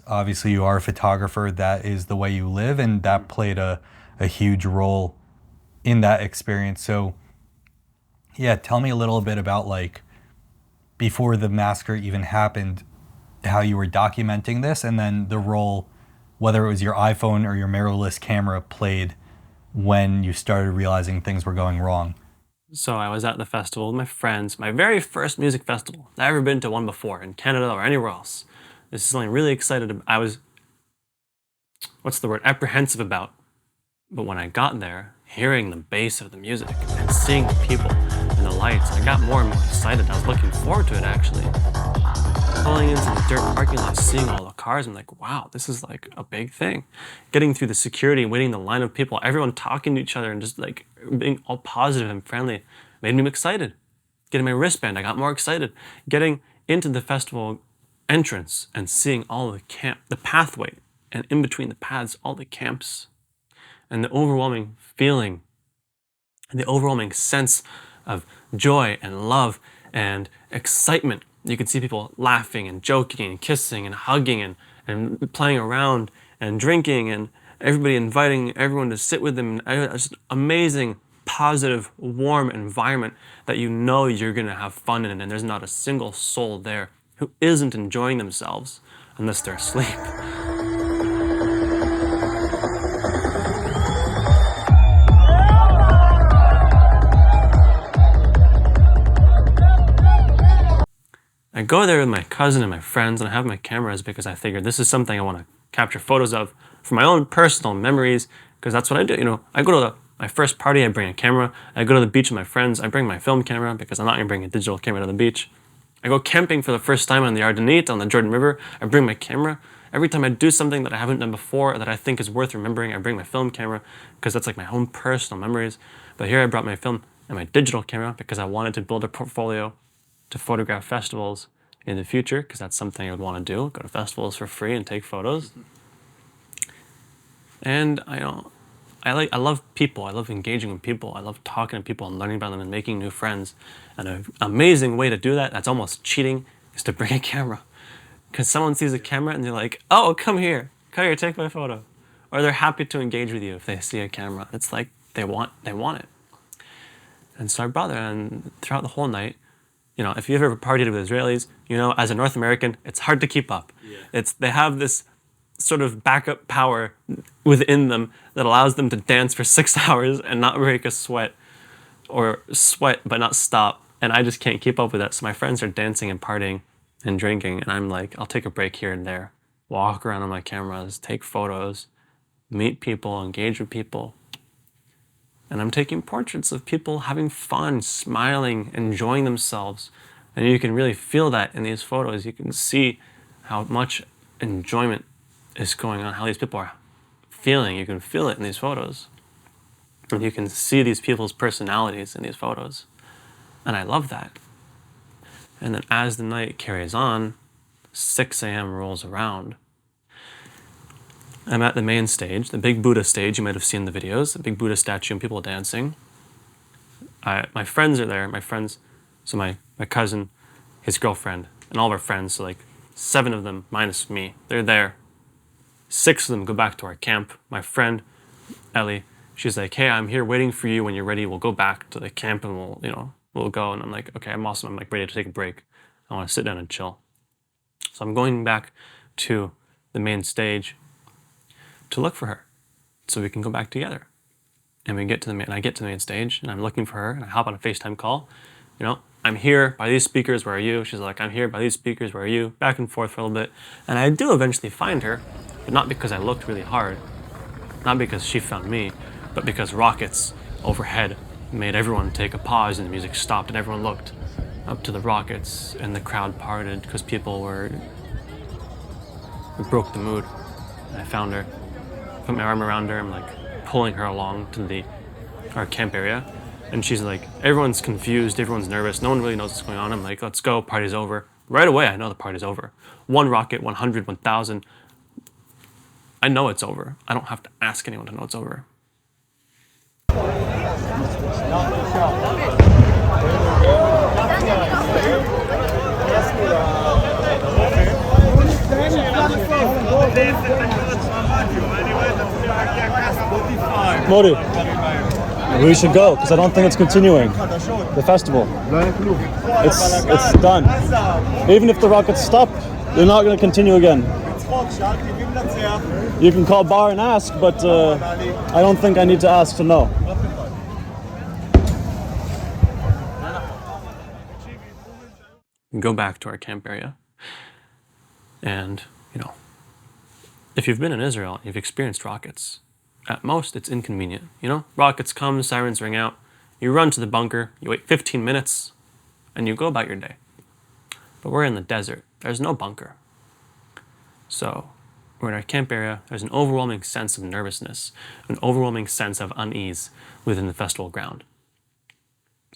Obviously, you are a photographer. That is the way you live, and that played a huge role in that experience. So, yeah, tell me a little bit about, like, before the massacre even happened, how you were documenting this, and then the role, whether it was your iPhone or your mirrorless camera, played when you started realizing things were going wrong. So I was at the festival with my friends, my very first music festival. I've never been to one before in Canada or anywhere else. This is something really excited about. I was, apprehensive about. But when I got there, hearing the bass of the music and seeing the people and the lights, I got more and more excited. I was looking forward to it, actually. Pulling into the dirt parking lot, seeing all the cars, I'm like, wow, this is like a big thing. Getting through the security, waiting the line of people, everyone talking to each other and just like being all positive and friendly made me excited. Getting my wristband, I got more excited. Getting into the festival entrance and seeing all the pathway, and in between the paths, all the camps, and the overwhelming feeling and the overwhelming sense of joy and love and excitement. You could see people laughing and joking and kissing and hugging and playing around and drinking, and everybody inviting everyone to sit with them. It's just amazing, positive, warm environment that you know you're gonna have fun in, and there's not a single soul there who isn't enjoying themselves unless they're asleep. I go there with my cousin and my friends, and I have my cameras because I figured this is something I want to capture photos of for my own personal memories, because that's what I do. You know, I go to my first party, I bring a camera. I go to the beach with my friends, I bring my film camera because I'm not going to bring a digital camera to the beach. I go camping for the first time on the Ardenite, on the Jordan River. I bring my camera. Every time I do something that I haven't done before that I think is worth remembering, I bring my film camera because that's like my own personal memories. But here I brought my film and my digital camera because I wanted to build a portfolio to photograph festivals in the future, because that's something I would want to do, go to festivals for free and take photos. And I love people. I love engaging with people. I love talking to people and learning about them and making new friends. And an amazing way to do that, that's almost cheating, is to bring a camera. Because someone sees a camera and they're like, oh, come here, take my photo. Or they're happy to engage with you if they see a camera. It's like they want it. And so I brought it, and throughout the whole night, you know, if you've ever partied with Israelis, you know, as a North American, it's hard to keep up. Yeah. They have this sort of backup power within them that allows them to dance for 6 hours and not break a sweat, or sweat but not stop. And I just can't keep up with that. So my friends are dancing and partying and drinking, and I'm like, I'll take a break here and there, walk around on my cameras, take photos, meet people, engage with people. And I'm taking portraits of people having fun, smiling, enjoying themselves. And you can really feel that in these photos. You can see how much enjoyment is going on, how these people are feeling. You can feel it in these photos. And you can see these people's personalities in these photos. And I love that. And then as the night carries on, 6 a.m. rolls around. I'm at the main stage, the big Buddha stage. You might have seen the videos, the big Buddha statue and people dancing. My friends are there, so my cousin, his girlfriend, and all of our friends, so like 7 of them minus me, they're there. 6 of them go back to our camp. My friend, Ellie, she's like, hey, I'm here waiting for you. When you're ready, we'll go back to the camp and we'll go. And I'm like, okay, I'm awesome. I'm like ready to take a break. I want to sit down and chill. So I'm going back to the main stage to look for her so we can go back together. And I get to the main stage, and I'm looking for her, and I hop on a FaceTime call. You know, I'm here by these speakers, where are you? She's like, I'm here by these speakers, where are you? Back and forth for a little bit. And I do eventually find her, but not because I looked really hard, not because she found me, but because rockets overhead made everyone take a pause, and the music stopped, and everyone looked up to the rockets, and the crowd parted because people broke the mood. And I found her, put my arm around her, I'm like pulling her along to our camp area, and she's like, everyone's confused, everyone's nervous, no one really knows what's going on. I'm like, let's go, party's over. Right away I know the party's over. 1 rocket, 100, 1,000. I know it's over. I don't have to ask anyone to know it's over. Modi, we should go because I don't think it's continuing. The festival. It's done. Even if the rockets stop, they're not going to continue again. You can call Bar and ask, but I don't think I need to ask to know. Go back to our camp area. And, you know, if you've been in Israel and you've experienced rockets, at most it's inconvenient. You know, rockets come, sirens ring out, you run to the bunker, you wait 15 minutes, and you go about your day. But we're in the desert. There's no bunker. So we're in our camp area. There's an overwhelming sense of nervousness, an overwhelming sense of unease within the festival ground.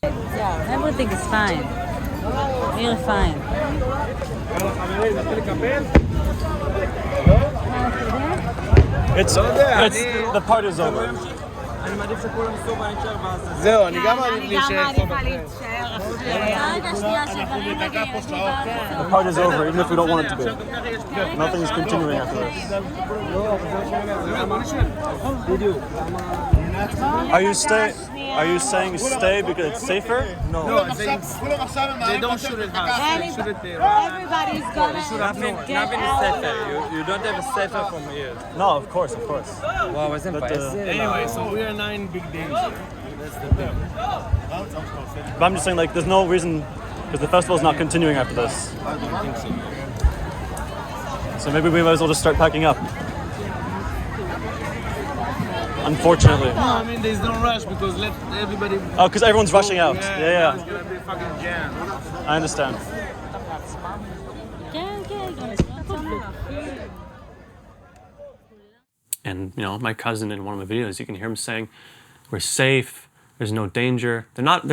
Yeah, everything is fine. Really fine. It's the party's over. זהו, אני גם מעדיף להישאר פה בחיים. The party's over, even if we don't want it to be. Nothing is continuing after this. Are you saying stay because it's safer? No, they don't shoot at us. They shoot at there. Everybody's gonna get out. You don't have a safer from here. No, of course. Wow, wasn't Anyway, so we are not in big danger. That's the thing. But I'm just saying, like, there's no reason, because the festival's not continuing after this. I don't think so. So maybe we might as well just start packing up. Unfortunately. No, I mean, there's no rush because let everybody... Oh, because everyone's rushing out. Yeah. It's gonna be fucking jam. I understand. And, you know, my cousin in one of my videos, you can hear him saying, we're safe, there's no danger. They're not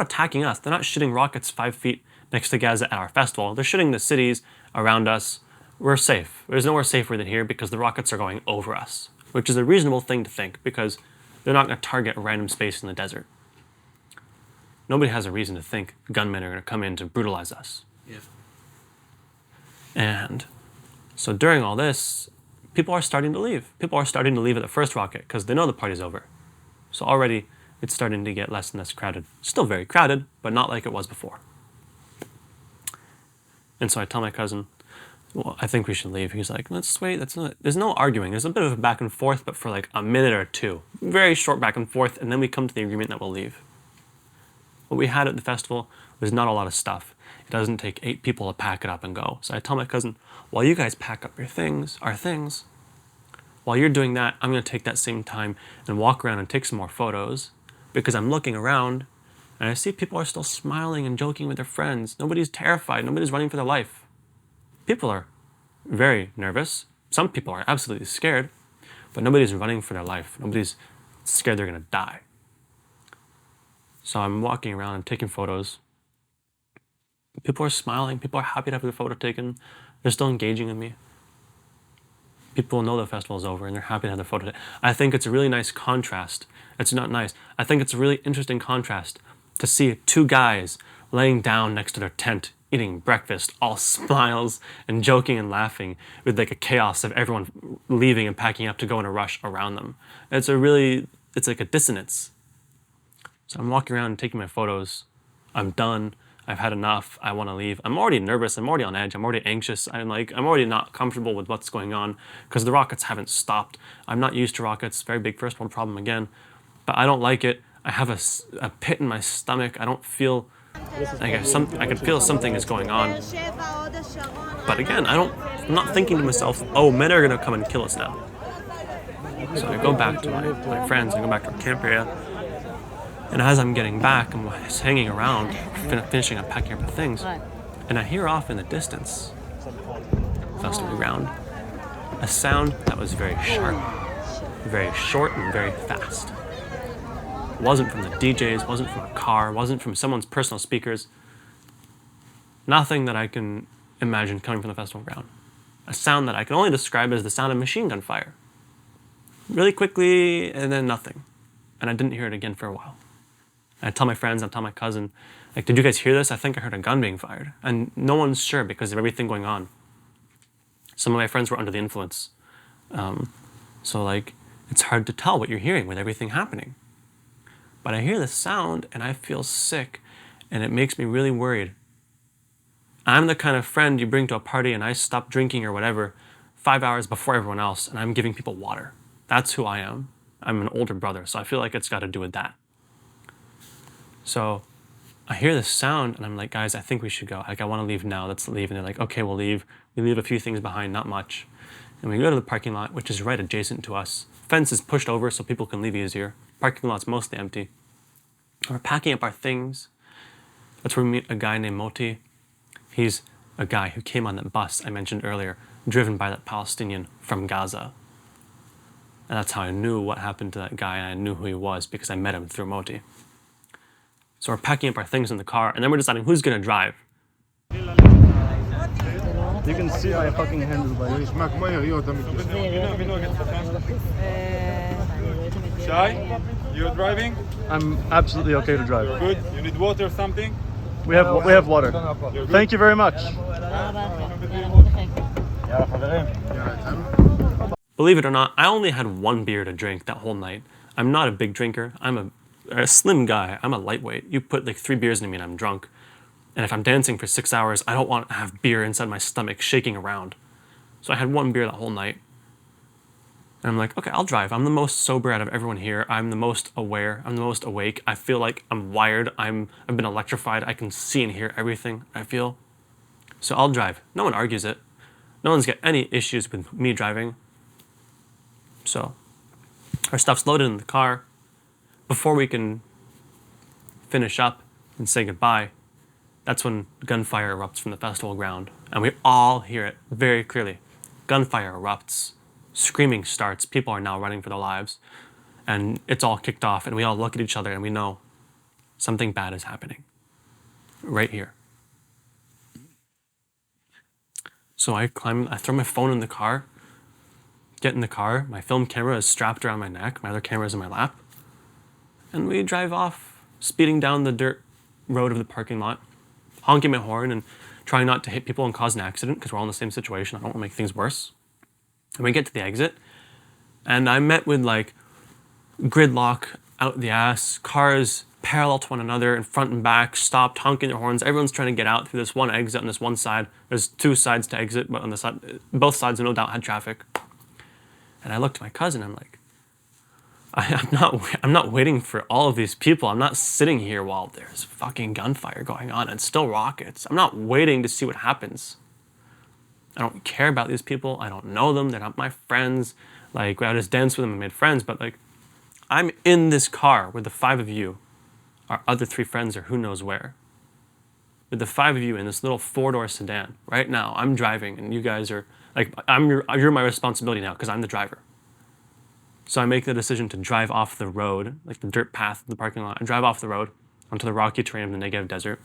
attacking us. They're not shooting rockets 5 feet next to Gaza at our festival. They're shooting the cities around us. We're safe. There's nowhere safer than here because the rockets are going over us, which is a reasonable thing to think because they're not going to target a random space in the desert. Nobody has a reason to think gunmen are going to come in to brutalize us. Yeah. And so during all this, people are starting to leave. People are starting to leave at the first rocket because they know the party's over. So already it's starting to get less and less crowded. Still very crowded, but not like it was before. And so I tell my cousin, well, I think we should leave. He's like, let's wait. There's no arguing. There's a bit of a back and forth, but for like a minute or two. Very short back and forth, and then we come to the agreement that we'll leave. What we had at the festival was not a lot of stuff. It doesn't take 8 people to pack it up and go. So I tell my cousin, while you guys pack up our things, while you're doing that, I'm going to take that same time and walk around and take some more photos because I'm looking around and I see people are still smiling and joking with their friends. Nobody's terrified. Nobody's running for their life. People are very nervous. Some people are absolutely scared, but nobody's running for their life. Nobody's scared they're going to die. So I'm walking around and taking photos. People are smiling. People are happy to have their photo taken. They're still engaging with me. People know the festival is over and they're happy to have their photo taken. I think it's a really nice contrast. It's not nice. I think it's a really interesting contrast to see 2 guys laying down next to their tent, eating breakfast, all smiles and joking and laughing with like a chaos of everyone leaving and packing up to go in a rush around them. It's like a dissonance. So I'm walking around and taking my photos. I'm done. I've had enough. I want to leave. I'm already nervous. I'm already on edge. I'm already anxious. I'm already not comfortable with what's going on because the rockets haven't stopped. I'm not used to rockets. Very big first world problem again. But I don't like it. I have a pit in my stomach. I don't feel like I can feel something is going on. But again, I'm not thinking to myself, oh, men are going to come and kill us now. So I go back to my friends. I go back to our camp area. And as I'm getting back, I'm hanging around, finishing up packing up the things, and I hear off in the distance, festival ground, a sound that was very sharp, very short, and very fast. It wasn't from the DJs, wasn't from a car, wasn't from someone's personal speakers. Nothing that I can imagine coming from the festival ground. A sound that I can only describe as the sound of machine gun fire. Really quickly, and then nothing. And I didn't hear it again for a while. I tell my friends, I tell my cousin, like, did you guys hear this? I think I heard a gun being fired. And no one's sure because of everything going on. Some of my friends were under the influence. So like, it's hard to tell what you're hearing with everything happening. But I hear the sound and I feel sick, and it makes me really worried. I'm the kind of friend you bring to a party and I stop drinking or whatever 5 hours before everyone else, and I'm giving people water. That's who I am. I'm an older brother, so I feel like it's got to do with that. So I hear this sound and I'm like, guys, I think we should go. Like, I want to leave now. Let's leave. And they're like, okay, we'll leave. We leave a few things behind, not much. And we go to the parking lot, which is right adjacent to us. Fence is pushed over so people can leave easier. Parking lot's mostly empty. We're packing up our things. That's where we meet a guy named Moti. He's a guy who came on that bus I mentioned earlier, driven by that Palestinian from Gaza. And that's how I knew what happened to that guy, and I knew who he was because I met him through Moti. So we're packing up our things in the car, and then we're deciding who's gonna drive. You can see my fucking hands by Shye, you're driving? I'm absolutely okay to drive. Good. You need water or something? We have water. Thank you very much. Believe it or not, I only had one beer to drink that whole night. I'm not a big drinker. I'm a slim guy. I'm a lightweight. You put like 3 beers in me and I'm drunk. And if I'm dancing for 6 hours, I don't want to have beer inside my stomach shaking around. So I had one beer that whole night. And I'm like, okay, I'll drive. I'm the most sober out of everyone here. I'm the most aware. I'm the most awake. I feel like I'm wired. I've been electrified. I can see and hear everything, I feel. So I'll drive. No one argues it. No one's got any issues with me driving. So our stuff's loaded in the car. Before we can finish up and say goodbye, that's when gunfire erupts from the festival ground. And we all hear it very clearly. Gunfire erupts. Screaming starts. People are now running for their lives. And it's all kicked off. And we all look at each other and we know something bad is happening. Right here. So I throw my phone in the car, get in the car. My film camera is strapped around my neck. My other camera is in my lap. And we drive off, speeding down the dirt road of the parking lot, honking my horn and trying not to hit people and cause an accident because we're all in the same situation. I don't want to make things worse. And we get to the exit, and I'm met with like gridlock out the ass, cars parallel to one another in front and back, stopped, honking their horns. Everyone's trying to get out through this one exit on this one side. There's 2 sides to exit, but on the side, both sides no doubt had traffic. And I looked at my cousin, I'm like, I'm not waiting for all of these people. I'm not sitting here while there's fucking gunfire going on and still rockets. I'm not waiting to see what happens. I don't care about these people. I don't know them. They're not my friends. Like, I just danced with them and made friends, but like, I'm in this car with the 5 of you. Our other 3 friends are who knows where. With the 5 of you in this little 4-door sedan. Right now, I'm driving and you guys are, like, you're my responsibility now because I'm the driver. So I make the decision to drive off the road, like the dirt path of the parking lot. I drive off the road onto the rocky terrain of the Negev desert,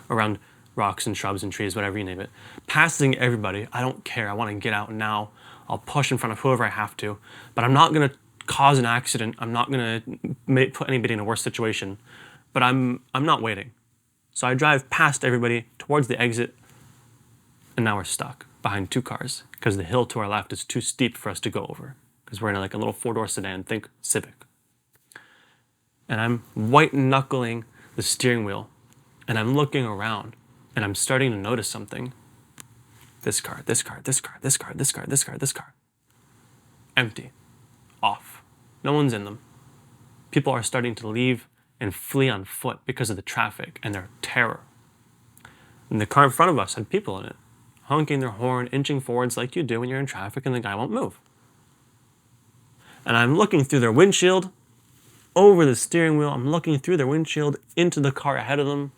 around rocks and shrubs and trees, whatever you name it. Passing everybody, I don't care. I want to get out now. I'll push in front of whoever I have to, but I'm not going to cause an accident. I'm not going to put anybody in a worse situation, but I'm not waiting. So I drive past everybody towards the exit, and now we're stuck behind 2 cars because the hill to our left is too steep for us to go over. Because we're in like a little 4-door sedan, think Civic. And I'm white-knuckling the steering wheel, and I'm looking around, and I'm starting to notice something. This car, this car, this car, this car, this car, this car, this car. Empty. Off. No one's in them. People are starting to leave and flee on foot because of the traffic and their terror. And the car in front of us had people in it, honking their horn, inching forwards like you do when you're in traffic and the guy won't move. And I'm looking through their windshield, over the steering wheel. I'm looking through their windshield into the car ahead of them.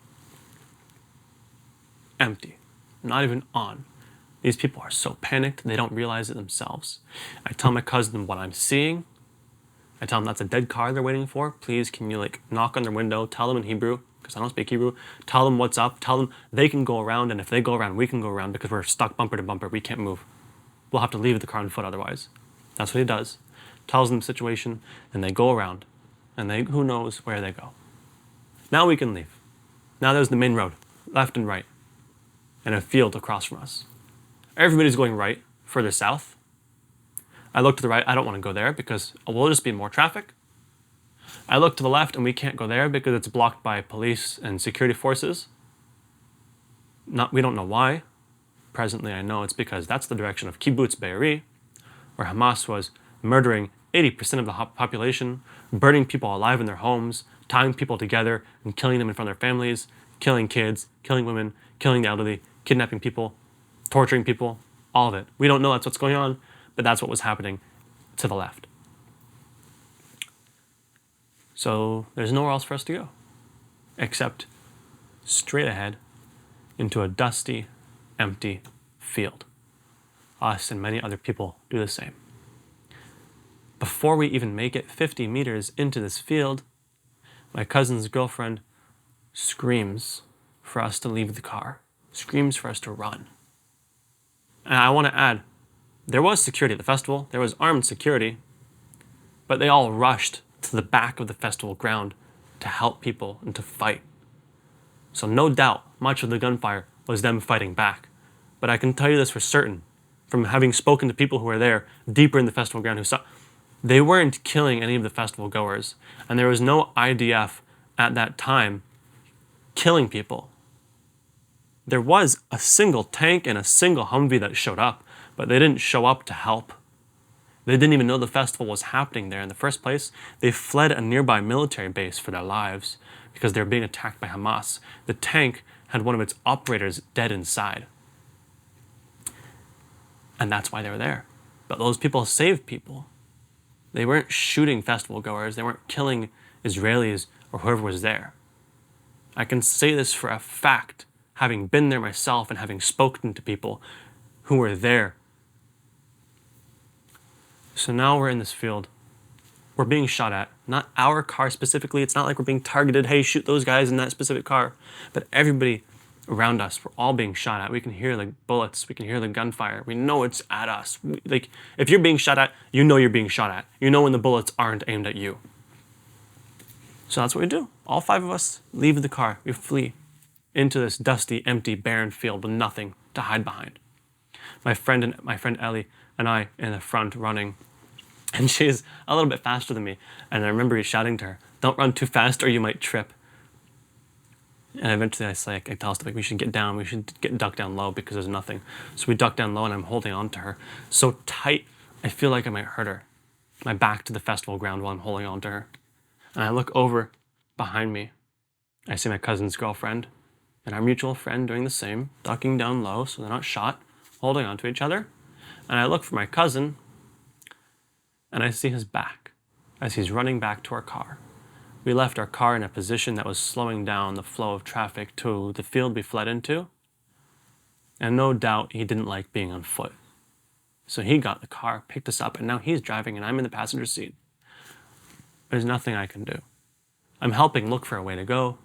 Empty. Not even on. These people are so panicked, they don't realize it themselves. I tell my cousin what I'm seeing. I tell them that's a dead car they're waiting for. Please, can you like knock on their window, tell them in Hebrew, because I don't speak Hebrew. Tell them what's up. Tell them they can go around, and if they go around, we can go around because we're stuck bumper to bumper. We can't move. We'll have to leave the car on foot otherwise. That's what he does. Tells them the situation, and they go around, and who knows where they go. Now we can leave. Now there's the main road, left and right, and a field across from us. Everybody's going right, further south. I look to the right, I don't want to go there because we'll just be more traffic. I look to the left and we can't go there because it's blocked by police and security forces. We don't know why. Presently I know it's because that's the direction of Kibbutz Be'eri, where Hamas was murdering 80% of the population, burning people alive in their homes, tying people together and killing them in front of their families, killing kids, killing women, killing the elderly, kidnapping people, torturing people, all of it. We don't know that's what's going on, but that's what was happening to the left. So there's nowhere else for us to go except straight ahead into a dusty, empty field. Us and many other people do the same. Before we even make it 50 meters into this field, my cousin's girlfriend screams for us to leave the car, screams for us to run. And I want to add, there was security at the festival, there was armed security, but they all rushed to the back of the festival ground to help people and to fight. So no doubt, much of the gunfire was them fighting back. But I can tell you this for certain, from having spoken to people who were there deeper in the festival ground who saw, they weren't killing any of the festival goers. And there was no IDF at that time killing people. There was a single tank and a single Humvee that showed up, but they didn't show up to help. They didn't even know the festival was happening there in the first place. They fled a nearby military base for their lives because they were being attacked by Hamas. The tank had one of its operators dead inside. And that's why they were there. But those people saved people. They weren't shooting festival goers. They weren't killing Israelis or whoever was there. I can say this for a fact, having been there myself and having spoken to people who were there. So now we're in this field. We're being shot at. Not our car specifically. It's not like we're being targeted. Hey, shoot those guys in that specific car. But everybody around us, we're all being shot at. We can hear the bullets. We can hear the gunfire. We know it's at us. Like, if you're being shot at, you know you're being shot at. You know when the bullets aren't aimed at you. So that's what we do. All 5 of us leave the car. We flee into this dusty, empty, barren field with nothing to hide behind. My friend Ellie and I in the front running. And she's a little bit faster than me. And I remember shouting to her, "Don't run too fast or you might trip." And eventually I tell us, we should get down, we should duck down low because there's nothing. So we duck down low and I'm holding on to her so tight, I feel like I might hurt her. My back to the festival ground while I'm holding on to her. And I look over behind me. I see my cousin's girlfriend and our mutual friend doing the same, ducking down low so they're not shot, holding on to each other. And I look for my cousin and I see his back as he's running back to our car. We left our car in a position that was slowing down the flow of traffic to the field we fled into. And no doubt he didn't like being on foot. So he got the car, picked us up, and now he's driving and I'm in the passenger seat. There's nothing I can do. I'm helping look for a way to go.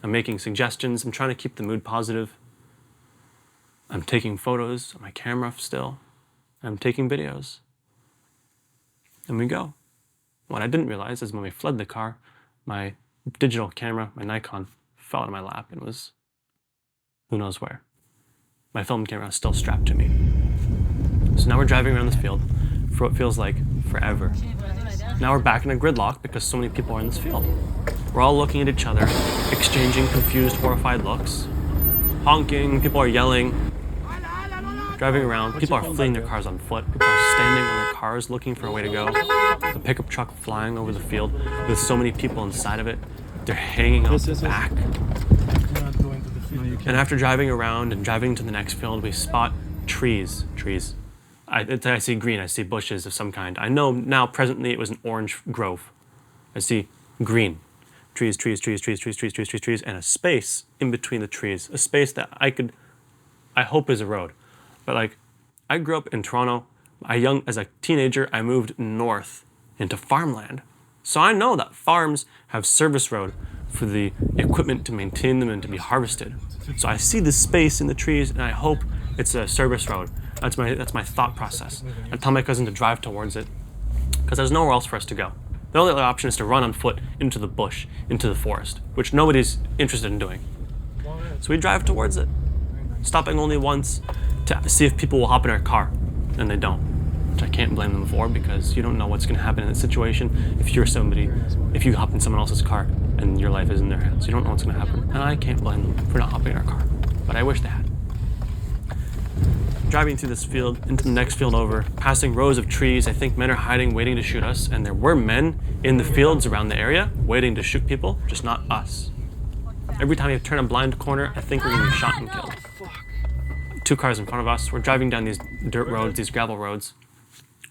I'm making suggestions. I'm trying to keep the mood positive. I'm taking photos on my camera still. I'm taking videos. And we go. What I didn't realize is when we fled the car, my digital camera, my Nikon, fell out of my lap and was who knows where. My film camera is still strapped to me. So now we're driving around this field for what feels like forever. Now we're back in a gridlock because so many people are in this field. We're all looking at each other, exchanging confused, horrified looks, honking, people are yelling, driving around, people are fleeing their cars on foot, people are standing on their cars looking for a way to go. A pickup truck flying over the field with so many people inside of it. They're hanging off the back. And after driving around and driving to the next field, we spot trees. I see green, I see bushes of some kind. I know now presently it was an orange grove. I see green. Trees, and a space in between the trees. A space that I hope is a road. But I grew up in Toronto. As a teenager, I moved north into farmland. So I know that farms have service road for the equipment to maintain them and to be harvested. So I see this space in the trees and I hope it's a service road. That's my thought process. I tell my cousin to drive towards it because there's nowhere else for us to go. The only other option is to run on foot into the bush, into the forest, which nobody's interested in doing. So we drive towards it, stopping only once to see if people will hop in our car, and they don't. which I can't blame them for, because you don't know what's going to happen in that situation if you hop in someone else's car and your life is in their hands. You don't know what's going to happen. And I can't blame them for not hopping in our car, but I wish they had. Driving through this field, into the next field over, passing rows of trees, I think men are hiding, waiting to shoot us, and there were men in the fields around the area waiting to shoot people, just not us. Every time you turn a blind corner, I think we're going to be shot and killed. 2 cars in front of us, we're driving down these dirt roads, these gravel roads.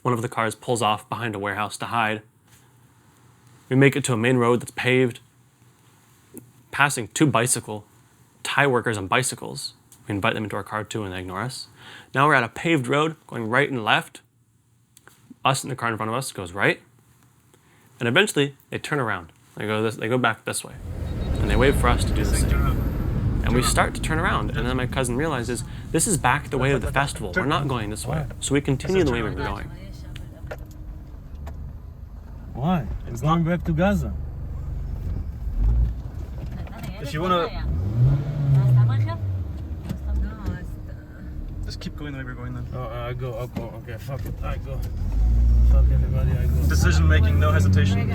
One of the cars pulls off behind a warehouse to hide. We make it to a main road that's paved, passing 2 Thai workers on bicycles. We invite them into our car too and they ignore us. Now we're at a paved road going right and left. Us in the car in front of us goes right. And eventually they turn around. They go back this way. And they wait for us to do the same. And we start to turn around. And then my cousin realizes this is back the way of the festival. We're not going this way. So we continue the way we were going. Why? It's going back to Gaza. If you wanna... Just keep going the way we're going then. Oh, I'll go. Okay, fuck it. I go. Fuck everybody, I go. Decision making, no hesitation.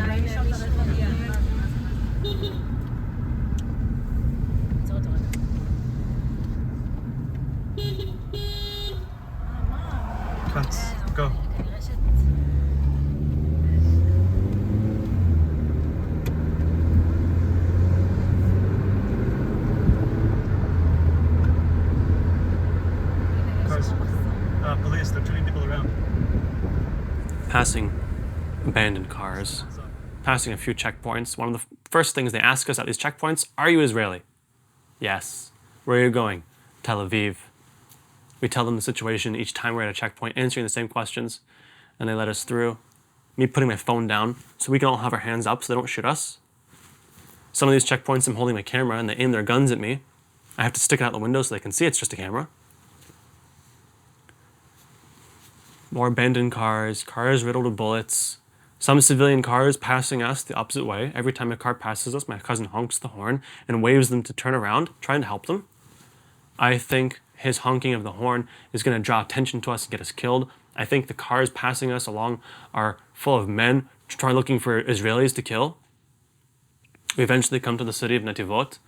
Can't. Go. Police, they're turning people around. Passing abandoned cars, passing a few checkpoints. One of the first things they ask us at these checkpoints, are you Israeli? Yes. Where are you going? Tel Aviv. We tell them the situation each time we're at a checkpoint, answering the same questions, and they let us through. Me putting my phone down so we can all have our hands up so they don't shoot us. Some of these checkpoints I'm holding my camera and they aim their guns at me. I have to stick it out the window so they can see it's just a camera. More abandoned cars, cars riddled with bullets, some civilian cars passing us the opposite way. Every time a car passes us, my cousin honks the horn and waves them to turn around, trying to help them. I think his honking of the horn is going to draw attention to us and get us killed. I think the cars passing us along are full of men looking for Israelis to kill. We eventually come to the city of Netivot.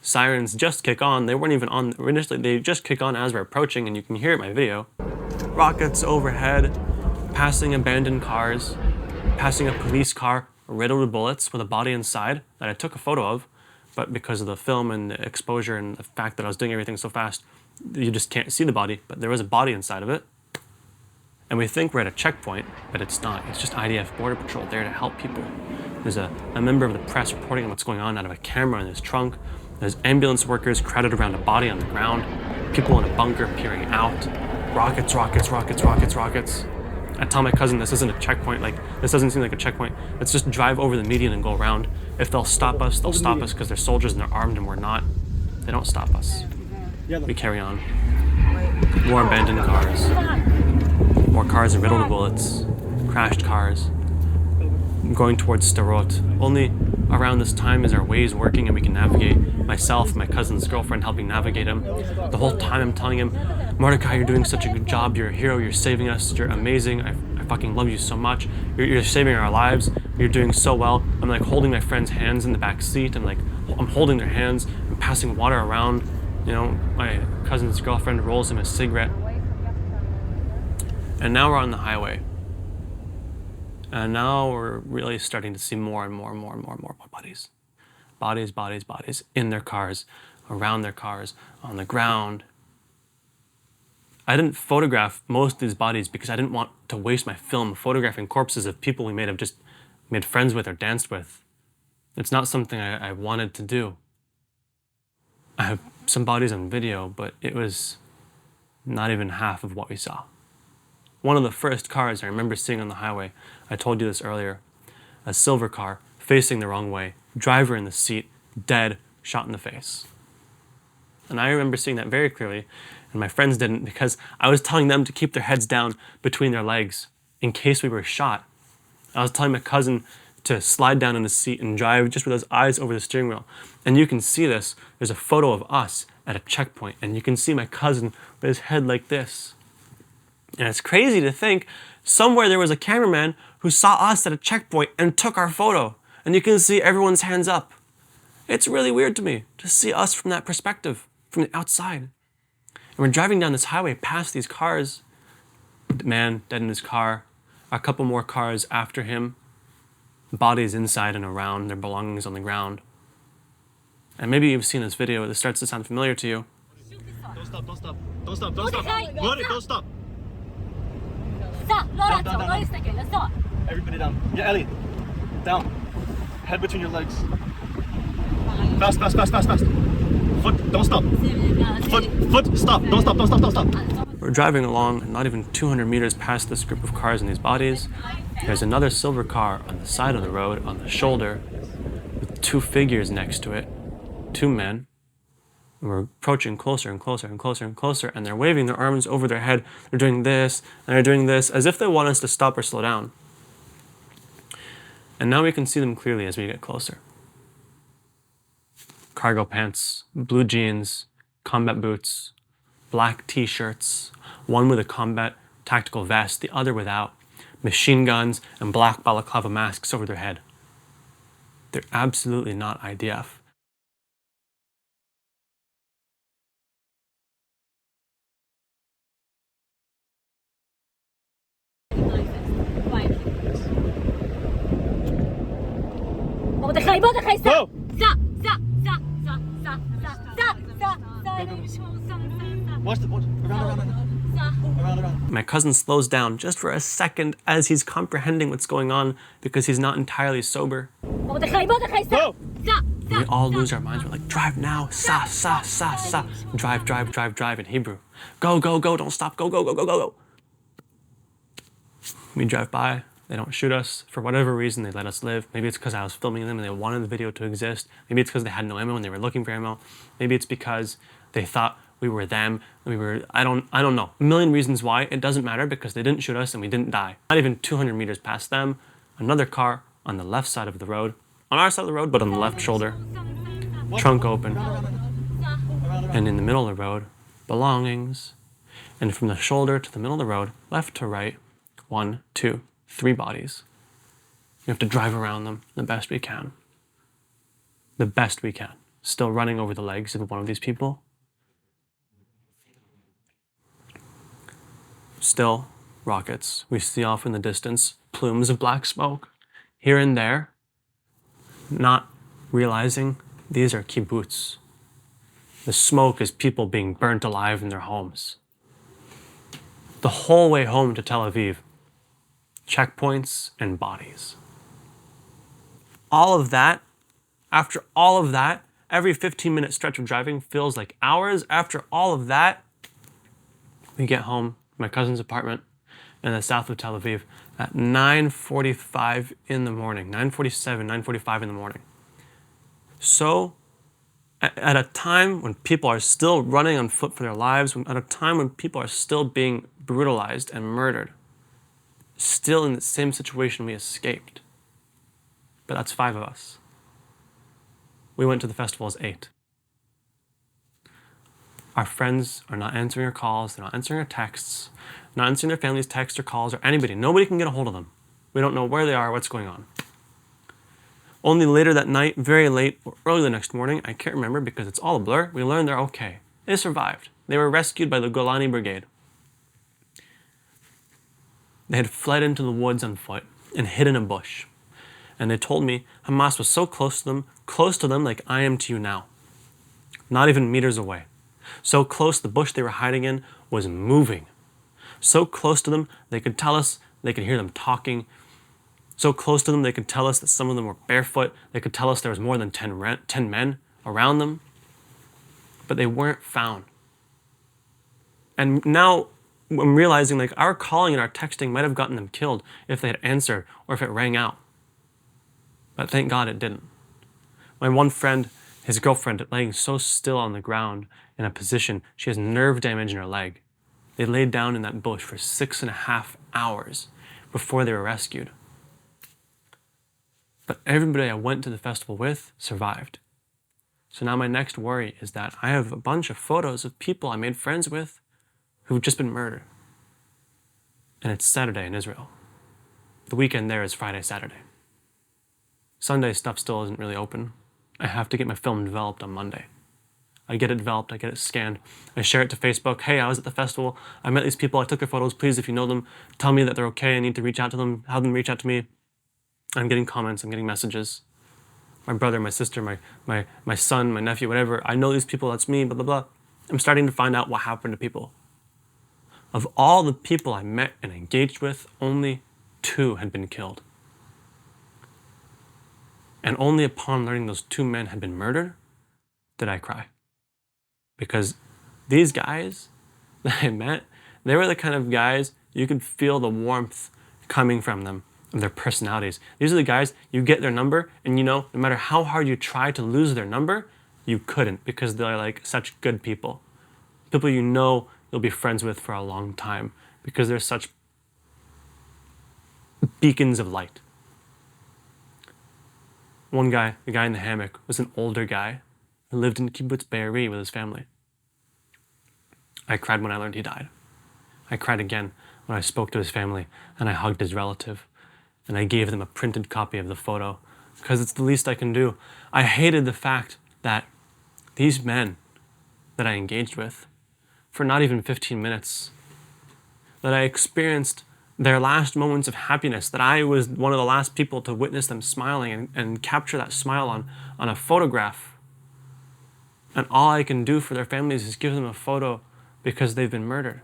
Sirens just kick on. They weren't even on initially. They just kick on as we're approaching, and you can hear it in my video. Rockets overhead, passing abandoned cars, passing a police car riddled with bullets with a body inside that I took a photo of, but because of the film and the exposure and the fact that I was doing everything so fast, you just can't see the body, but there was a body inside of it. And we think we're at a checkpoint, but it's not. It's just IDF Border Patrol there to help people. There's a member of the press reporting on what's going on out of a camera in his trunk. There's ambulance workers crowded around a body on the ground, people in a bunker peering out. Rockets, rockets, rockets, rockets, rockets. I tell my cousin this isn't a checkpoint, this doesn't seem like a checkpoint. Let's just drive over the median and go around. If they'll stop us because they're soldiers and they're armed and we're not. They don't stop us. We carry on. More abandoned cars. More cars riddled with bullets. Crashed cars. Going towards Sderot. Only around this time is our Waze working and we can navigate. Myself, my cousin's girlfriend helping navigate him. The whole time I'm telling him, Mordecai, you're doing such a good job. You're a hero. You're saving us. You're amazing. I fucking love you so much. You're saving our lives. You're doing so well. I'm holding my friend's hands in the back seat. I'm holding their hands. I'm passing water around. My cousin's girlfriend rolls him a cigarette. And now we're on the highway. And now we're really starting to see more and more and more and more and more bodies. Bodies, bodies, bodies in their cars, around their cars, on the ground. I didn't photograph most of these bodies because I didn't want to waste my film photographing corpses of people we may have just made friends with or danced with. It's not something I wanted to do. I have some bodies on video, but it was not even half of what we saw. One of the first cars I remember seeing on the highway, I told you this earlier, a silver car facing the wrong way, driver in the seat, dead, shot in the face. And I remember seeing that very clearly, and my friends didn't because I was telling them to keep their heads down between their legs in case we were shot. I was telling my cousin to slide down in the seat and drive just with his eyes over the steering wheel. And you can see this. There's a photo of us at a checkpoint, and you can see my cousin with his head like this. And it's crazy to think somewhere there was a cameraman who saw us at a checkpoint and took our photo. And you can see everyone's hands up. It's really weird to me to see us from that perspective, from the outside. And we're driving down this highway past these cars. The man dead in his car, a couple more cars after him, bodies inside and around, their belongings on the ground. And maybe you've seen this video, this starts to sound familiar to you. Don't stop, don't stop. Don't stop, don't stop. Lori, don't stop. Stop. Everybody down. Yeah, Ellie. Down. Head between your legs. Fast, fast, fast, fast, fast. Foot, don't stop. Foot, stop. Don't stop, don't stop, don't stop. We're driving along, and not even 200 meters past this group of cars and these bodies, there's another silver car on the side of the road, on the shoulder, with two figures next to it, two men. And we're approaching closer and closer and closer and closer, and they're waving their arms over their head. They're doing this, and they're doing this, as if they want us to stop or slow down. And now we can see them clearly as we get closer. Cargo pants, blue jeans, combat boots, black t-shirts, one with a combat tactical vest, the other without, machine guns and black balaclava masks over their head. They're absolutely not IDF. Go! Watch the watch. Around. My cousin slows down just for a second as he's comprehending what's going on because he's not entirely sober. Go! And we all lose our minds. We're like, drive now, sa, sa, sa, sa. Drive, drive, drive, drive in Hebrew. Go, go, go, don't stop, go, go, go, go, go, go. We drive by, they don't shoot us. For whatever reason, they let us live. Maybe it's because I was filming them and they wanted the video to exist. Maybe it's because they had no ammo and they were looking for ammo. Maybe it's because they thought we were them. I don't know. A million reasons why. It doesn't matter because they didn't shoot us and we didn't die. Not even 200 meters past them, another car on the left side of the road. On our side of the road, but on the left shoulder. Trunk open. And in the middle of the road, belongings. And from the shoulder to the middle of the road, left to right, 1, 2, 3 bodies. We have to drive around them the best we can. The best we can. Still running over the legs of one of these people. Still, rockets. We see off in the distance plumes of black smoke here and there, not realizing these are kibbutz. The smoke is people being burnt alive in their homes. The whole way home to Tel Aviv, checkpoints and bodies. All of that, after all of that, every 15-minute stretch of driving feels like hours. After all of that, we get home, my cousin's apartment in the south of Tel Aviv at 9:45 in the morning, 9:47, 9:45 in the morning. So, at a time when people are still running on foot for their lives, at a time when people are still being brutalized and murdered, still in the same situation we escaped. But that's 5 of us. We went to the festival as 8. Our friends are not answering our calls, they're not answering our texts, not answering their family's texts or calls or anybody. Nobody can get a hold of them. We don't know where they are, what's going on. Only later that night, very late, or early the next morning, I can't remember because it's all a blur, we learned they're okay. They survived. They were rescued by the Golani Brigade. They had fled into the woods on foot and hid in a bush. And they told me Hamas was so close to them like I am to you now. Not even meters away. So close the bush they were hiding in was moving. So close to them, they could tell us, they could hear them talking. So close to them, they could tell us that some of them were barefoot. They could tell us there was more than 10 men around them. But they weren't found. And now I'm realizing like our calling and our texting might have gotten them killed if they had answered or if it rang out. But thank God it didn't. My one friend, his girlfriend, laying so still on the ground in a position, she has nerve damage in her leg. They laid down in that bush for 6.5 hours before they were rescued. But everybody I went to the festival with survived. So now my next worry is that I have a bunch of photos of people I made friends with who've just been murdered. and it's Saturday in Israel. The weekend there is Friday, Saturday. Sunday stuff still isn't really open. I have to get my film developed on Monday. I get it developed, I get it scanned, I share it to Facebook. Hey, I was at the festival, I met these people, I took their photos, please, if you know them, tell me that they're okay, I need to reach out to them, have them reach out to me. I'm getting comments, I'm getting messages. My brother, my sister, my son, my nephew, whatever, I know these people, that's me, blah, blah, blah. I'm starting to find out what happened to people. Of all the people I met and engaged with, only 2 had been killed. And only upon learning those 2 men had been murdered did I cry. Because these guys that I met, they were the kind of guys you could feel the warmth coming from them, of their personalities. These are the guys, you get their number, and you know, no matter how hard you try to lose their number, you couldn't, because they're like such good people. People you know you'll be friends with for a long time, because they're such beacons of light. One guy, the guy in the hammock, was an older guy who lived in Kibbutz Be'eri with his family. I cried when I learned he died. I cried again when I spoke to his family and I hugged his relative and I gave them a printed copy of the photo because it's the least I can do. I hated the fact that these men that I engaged with for not even 15 minutes, that I experienced their last moments of happiness, that I was one of the last people to witness them smiling and capture that smile on a photograph. And all I can do for their families is give them a photo because they've been murdered.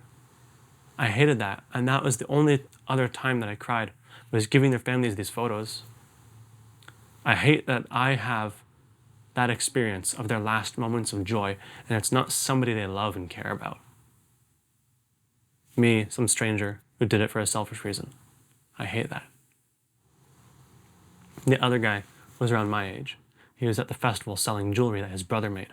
I hated that. And that was the only other time that I cried, was giving their families these photos. I hate that I have that experience of their last moments of joy, and it's not somebody they love and care about. Me, some stranger who did it for a selfish reason. I hate that. The other guy was around my age. He was at the festival selling jewelry that his brother made.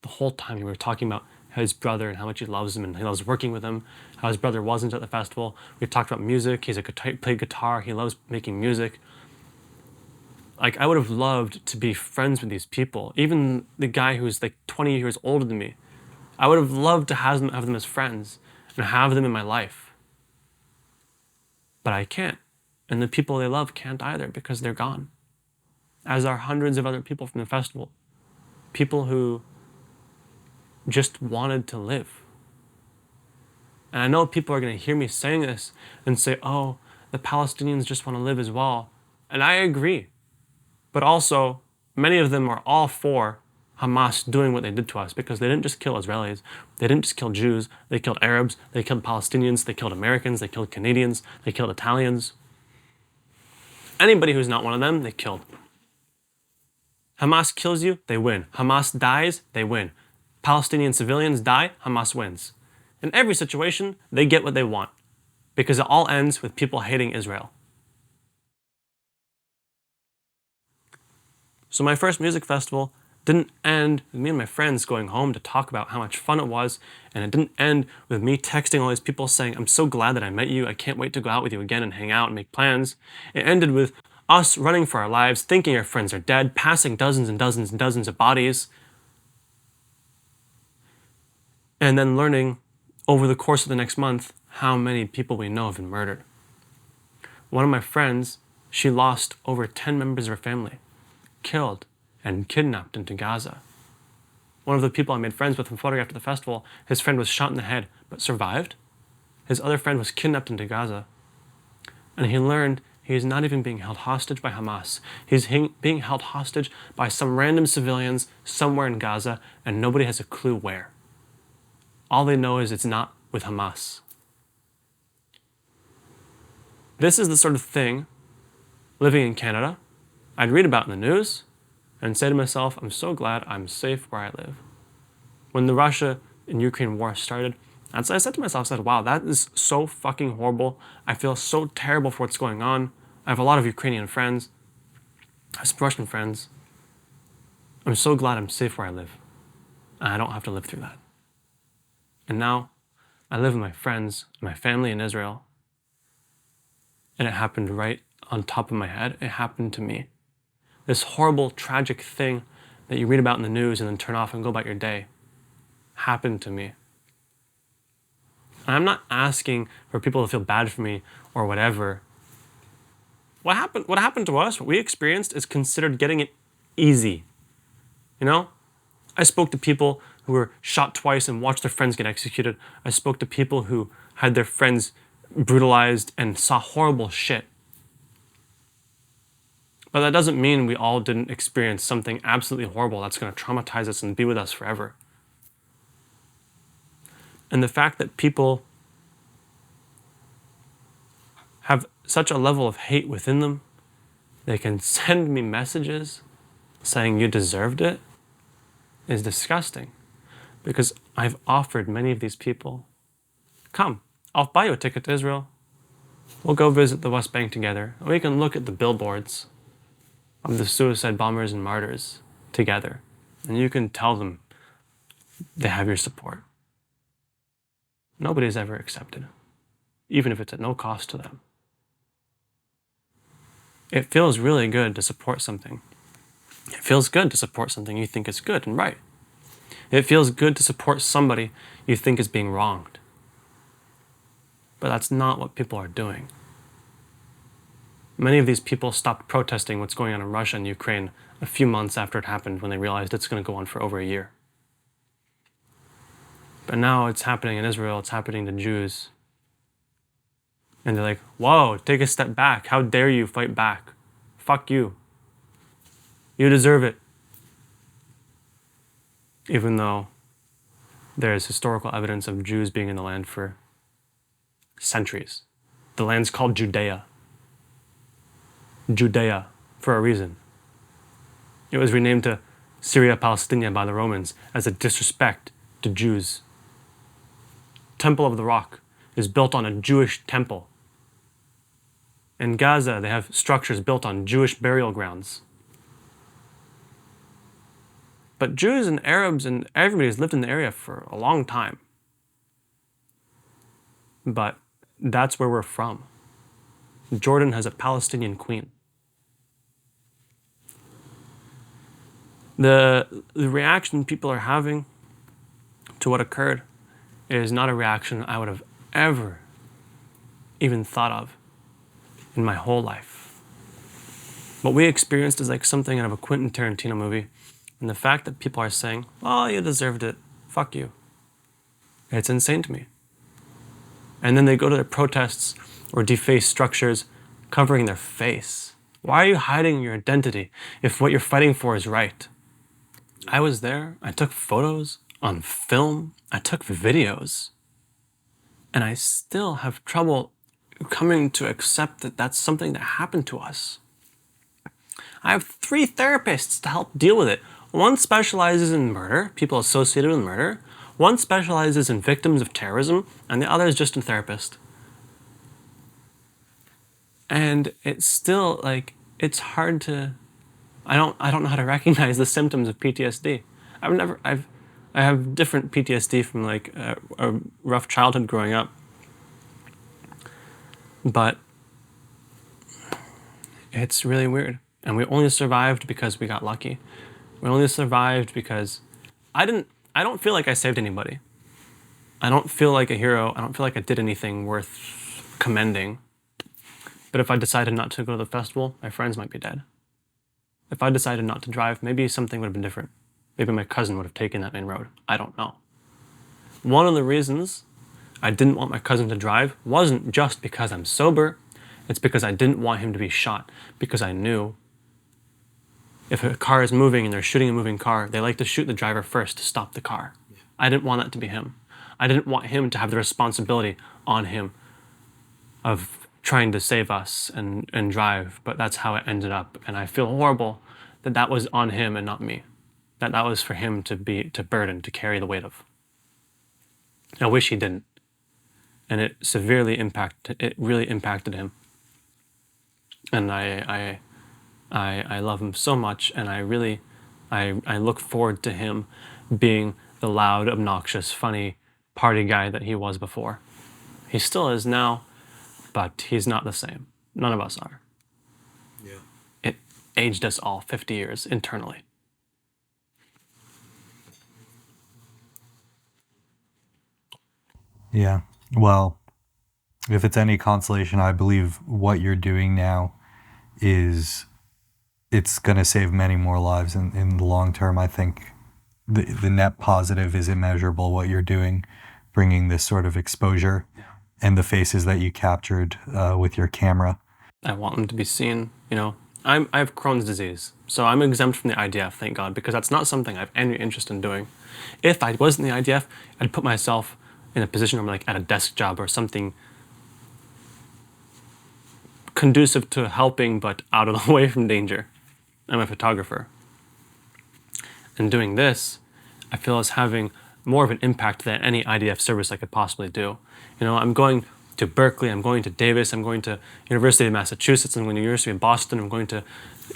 The whole time we were talking about his brother and how much he loves him and he loves working with him, how his brother wasn't at the festival. We talked about music. He played guitar. He loves making music. Like, I would have loved to be friends with these people. Even the guy who's like 20 years older than me. I would have loved to have them as friends and have them in my life. But I can't. And the people they love can't either because they're gone. As are hundreds of other people from the festival. People who just wanted to live. And I know people are going to hear me saying this and say, oh, the Palestinians just want to live as well. And I agree. But also, many of them are all for Hamas doing what they did to us because they didn't just kill Israelis. They didn't just kill Jews. They killed Arabs. They killed Palestinians. They killed Americans. They killed Canadians. They killed Italians. Anybody who's not one of them, they killed. Hamas kills you, they win. Hamas dies, they win. Palestinian civilians die, Hamas wins. In every situation, they get what they want because it all ends with people hating Israel. So my first music festival didn't end with me and my friends going home to talk about how much fun it was, and it didn't end with me texting all these people saying, I'm so glad that I met you, I can't wait to go out with you again and hang out and make plans. It ended with us running for our lives, thinking our friends are dead, passing dozens and dozens and dozens of bodies, and then learning over the course of the next month how many people we know have been murdered. One of my friends, she lost over 10 members of her family, killed and kidnapped into Gaza. One of the people I made friends with and photographed at the festival, his friend was shot in the head but survived. His other friend was kidnapped into Gaza. And he learned he's not even being held hostage by Hamas. He's being held hostage by some random civilians somewhere in Gaza, and nobody has a clue where. All they know is it's not with Hamas. This is the sort of thing, living in Canada, I'd read about in the news and say to myself, I'm so glad I'm safe where I live. When the Russia and Ukraine war started, I said to myself, wow, that is so fucking horrible. I feel so terrible for what's going on. I have a lot of Ukrainian friends. I have some Russian friends. I'm so glad I'm safe where I live. And I don't have to live through that. And now I live with my friends and my family in Israel. And it happened right on top of my head. It happened to me. This horrible, tragic thing that you read about in the news and then turn off and go about your day happened to me. And I'm not asking for people to feel bad for me or whatever. What happened to us, what we experienced, is considered getting it easy. You know? I spoke to people who were shot twice and watched their friends get executed. I spoke to people who had their friends brutalized and saw horrible shit. But that doesn't mean we all didn't experience something absolutely horrible that's going to traumatize us and be with us forever. And the fact that people have such a level of hate within them, they can send me messages saying you deserved it, is disgusting. Because I've offered many of these people, come, I'll buy you a ticket to Israel. We'll go visit the West Bank together. We can look at the billboards of the suicide bombers and martyrs together. And you can tell them they have your support. Nobody's ever accepted, even if it's at no cost to them. It feels really good to support something. It feels good to support something you think is good and right. It feels good to support somebody you think is being wronged. But that's not what people are doing. Many of these people stopped protesting what's going on in Russia and Ukraine a few months after it happened when they realized it's going to go on for over a year. But now it's happening in Israel, it's happening to Jews. And they're like, whoa, take a step back. How dare you fight back? Fuck you. You deserve it. Even though there's historical evidence of Jews being in the land for centuries. The land's called Judea. Judea, for a reason. It was renamed to Syria Palestina by the Romans as a disrespect to Jews. Temple of the Rock is built on a Jewish temple. In Gaza, they have structures built on Jewish burial grounds. But Jews and Arabs and everybody has lived in the area for a long time. But that's where we're from. Jordan has a Palestinian queen. The reaction people are having to what occurred is not a reaction I would have ever even thought of in my whole life. What we experienced is like something out of a Quentin Tarantino movie. And the fact that people are saying, oh, you deserved it, fuck you. It's insane to me. And then they go to their protests or deface structures covering their face. Why are you hiding your identity if what you're fighting for is right? I was there, I took photos on film, I took videos, and I still have trouble coming to accept that that's something that happened to us. I have 3 therapists to help deal with it. One specializes in murder, people associated with murder. One specializes in victims of terrorism, and the other is just a therapist. And it's still like, it's hard to, I don't know how to recognize the symptoms of PTSD. I have different PTSD from like a rough childhood growing up. But it's really weird. And we only survived because we got lucky. We only survived because I don't feel like I saved anybody. I don't feel like a hero. I don't feel like I did anything worth commending. But if I decided not to go to the festival, my friends might be dead. If I decided not to drive, maybe something would have been different. Maybe my cousin would have taken that main road. I don't know. One of the reasons I didn't want my cousin to drive wasn't just because I'm sober. It's because I didn't want him to be shot. Because I knew if a car is moving and they're shooting a moving car, they like to shoot the driver first to stop the car. Yeah. I didn't want that to be him. I didn't want him to have the responsibility on him of trying to save us and drive, but that's how it ended up. And I feel horrible that that was on him and not me. That was for him to burden, to carry the weight of. I wish he didn't. And it really impacted him. And I love him so much, and I look forward to him being the loud, obnoxious, funny party guy that he was before. He still is now, but he's not the same. None of us are. Yeah. It aged us all 50 years internally. Yeah. Well, if it's any consolation, I believe what you're doing now is it's going to save many more lives in the long term. I think the net positive is immeasurable, what you're doing, bringing this sort of exposure and the faces that you captured with your camera. I want them to be seen, you know. I have Crohn's disease, so I'm exempt from the IDF, thank God, because that's not something I have any interest in doing. If I was in the IDF, I'd put myself in a position where I'm like at a desk job or something conducive to helping but out of the way from danger. I'm a photographer. And doing this, I feel is having more of an impact than any IDF service I could possibly do. You know, I'm going to Berkeley, I'm going to Davis, I'm going to University of Massachusetts, I'm going to University of Boston, I'm going to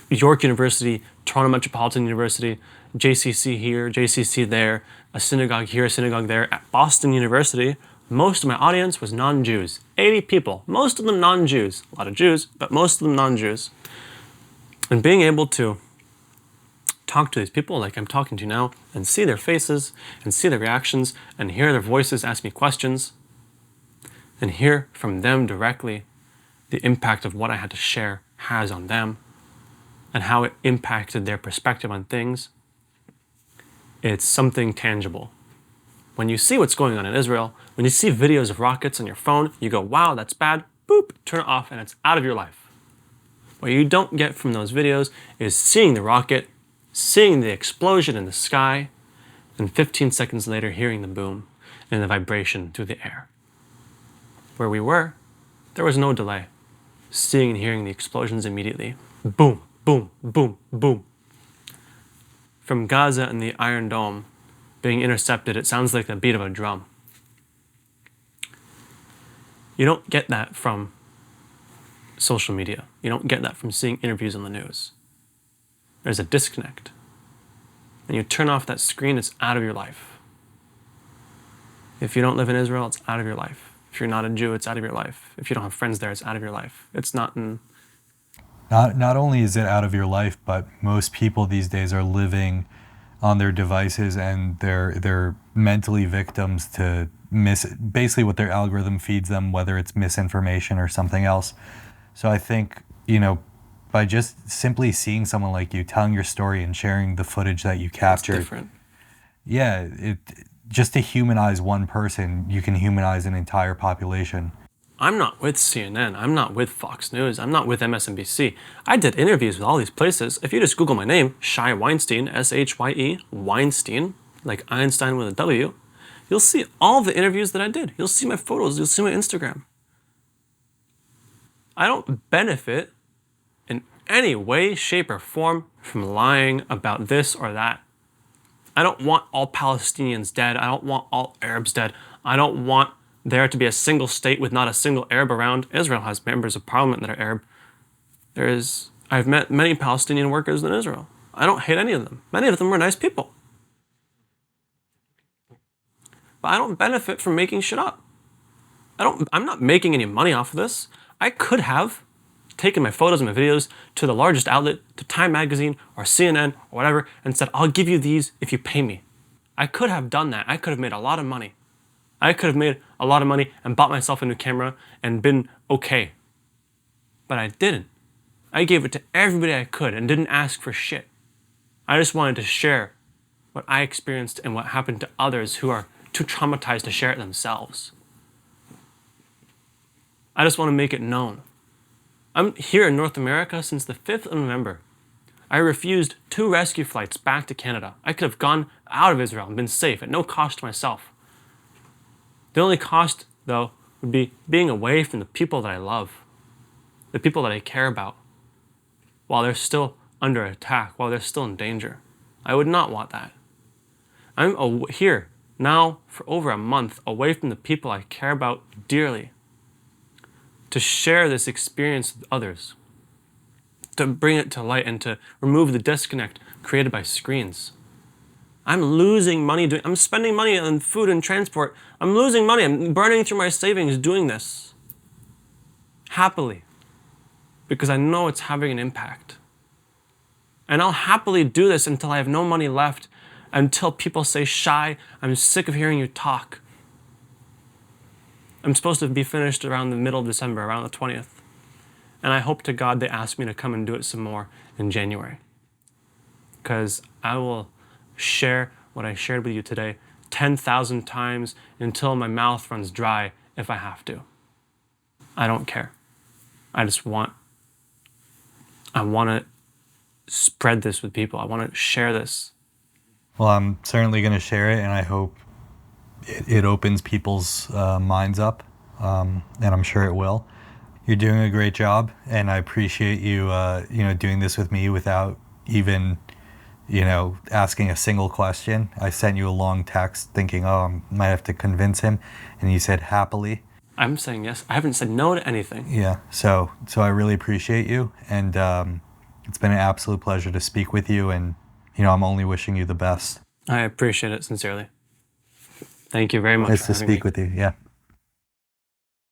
York University, Toronto Metropolitan University, JCC here, JCC there, a synagogue here, a synagogue there. At Boston University, most of my audience was non-Jews. 80 people, most of them non-Jews. A lot of Jews, but most of them non-Jews. And being able to talk to these people like I'm talking to now and see their faces and see their reactions and hear their voices ask me questions and hear from them directly the impact of what I had to share has on them and how it impacted their perspective on things, it's something tangible. When you see what's going on in Israel, when you see videos of rockets on your phone, you go, wow, that's bad, boop, turn it off and it's out of your life. What you don't get from those videos is seeing the rocket, seeing the explosion in the sky, and 15 seconds later hearing the boom and the vibration through the air. Where we were, there was no delay. Seeing and hearing the explosions immediately. Boom, boom, boom, boom. From Gaza and the Iron Dome being intercepted, it sounds like the beat of a drum. You don't get that from social media. You don't get that from seeing interviews on the news. There's a disconnect. When you turn off that screen, it's out of your life. If you don't live in Israel, it's out of your life. If you're not a Jew, it's out of your life. If you don't have friends there, it's out of your life. It's not in... Not only is it out of your life, but most people these days are living on their devices and they're mentally victims to basically what their algorithm feeds them, whether it's misinformation or something else. So I think, you know, by just simply seeing someone like you telling your story and sharing the footage that you captured, It's different. Yeah, just to humanize one person, you can humanize an entire population. I'm not with CNN. I'm not with Fox News. I'm not with MSNBC. I did interviews with all these places. If you just Google my name, Shye Weinstein, S-H-Y-E, Weinstein, like Einstein with a W, you'll see all the interviews that I did. You'll see my photos. You'll see my Instagram. I don't benefit in any way, shape, or form from lying about this or that. I don't want all Palestinians dead. I don't want all Arabs dead. I don't want there to be a single state with not a single Arab around. Israel has members of parliament that are Arab. I've met many Palestinian workers in Israel. I don't hate any of them. Many of them were nice people. But I don't benefit from making shit up. I'm not making any money off of this. I could have taken my photos and my videos to the largest outlet, to Time Magazine or CNN or whatever, and said, I'll give you these if you pay me. I could have done that. I could have made a lot of money. I could have made a lot of money and bought myself a new camera and been okay. But I didn't. I gave it to everybody I could and didn't ask for shit. I just wanted to share what I experienced and what happened to others who are too traumatized to share it themselves. I just want to make it known. I'm here in North America since the 5th of November. I refused 2 rescue flights back to Canada. I could have gone out of Israel and been safe at no cost to myself. The only cost, though, would be being away from the people that I love, the people that I care about, while they're still under attack, while they're still in danger. I would not want that. I'm here now for over a month, away from the people I care about dearly, to share this experience with others, to bring it to light and to remove the disconnect created by screens. I'm losing money I'm spending money on food and transport. I'm losing money. I'm burning through my savings doing this. Happily. Because I know it's having an impact. And I'll happily do this until I have no money left, until people say, Shye, I'm sick of hearing you talk. I'm supposed to be finished around the middle of December, around the 20th. And I hope to God they ask me to come and do it some more in January. Because I will share what I shared with you today 10,000 times until my mouth runs dry if I have to. I don't care. I want to spread this with people. I want to share this. Well, I'm certainly going to share it, and I hope it opens people's minds up, and I'm sure it will. You're doing a great job, and I appreciate you, doing this with me without even, asking a single question. I sent you a long text thinking, I might have to convince him, and you said happily. I'm saying yes. I haven't said no to anything. Yeah, so I really appreciate you, and it's been an absolute pleasure to speak with you, and I'm only wishing you the best. I appreciate it sincerely. Thank you very much. Nice to speak with you. Yeah.